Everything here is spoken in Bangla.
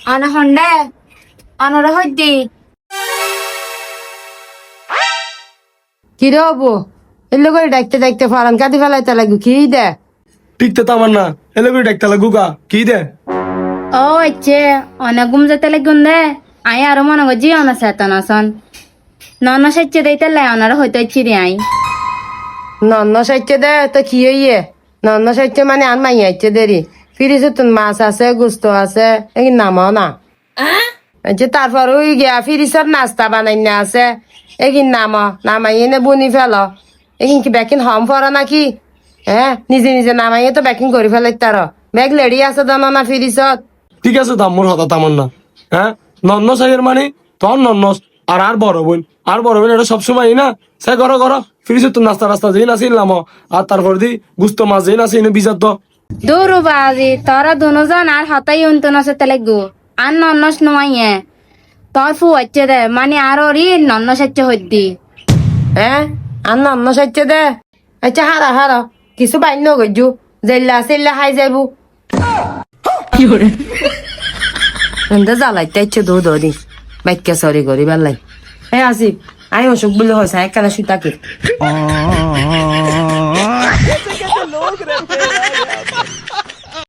আনা হন্ডে আনারা হইদি কি রে হবো এলে করে ডাকতে ডাকতে ফারান কাটি ফেলাইতে লাগু কি দে টিকতে তামান না এলে করে ডাকতে লাগু গা কি দে ও ইচ্ছে অনেক ঘুম যেতে লাগুন দে আই আরো মনে করছি অনা সেতন আসন নন সাইচ্ছে দিতে লাই অনারা হইতে ইচ্ছি রে আই নন্ন সাইচ্ছে দে তো কি হইয়ে নন্ন সাইচ্ছে মানে আর মাই আইছে দেরি ফিরিছে তো মাছ আছে গুস্ত আছে এই নামাও না আচ্ছা তারপর ওই গিয়া ফিরিসর নাস্তা বানাই না আছে এগিন নামাই এনে বুনি ফেল এগিন কি ব্যাকিং হম পড়া নাকি হ্যাঁ নিজে নিজে নামাইয়ে তো ব্যাকিং করে ফেলাই তার ব্যাগ লেডি আছে জানো না ফিরিসত ঠিক আছে তাম্মর হতা তামান না হ্যাঁ নন্ন সাইয়ের মানে তোর নন্নস আর বড় বোন এটা সবসময় না সে করো ফিরিস তো নাস্তা রাস্তা যেই না ছিলাম আর তারপর দি গুস্ত মাছ যেই না ছিল বিচার তো দৌড়ু বাজি তোরা দুজন আর হতাই উন্ত নসে তেলেগু আর নন্নস নয় তোর ফু হচ্ছে দে মানে আর ওরি নন্ন সাইচ্ছে হইদি হ্যাঁ আর নন্ন সাইচ্ছে দে আচ্ছা হারা কিছু বাইন্য গজু জেল্লা সেল্লা হাই যাইবু এন্দে জ্বালাইতে ইচ্ছে দৌড়ি বাইকে সরি করি বেলাই হ্যাঁ আসিফ আমি অসুখ বলে হয়েছে একখানা সুতাকে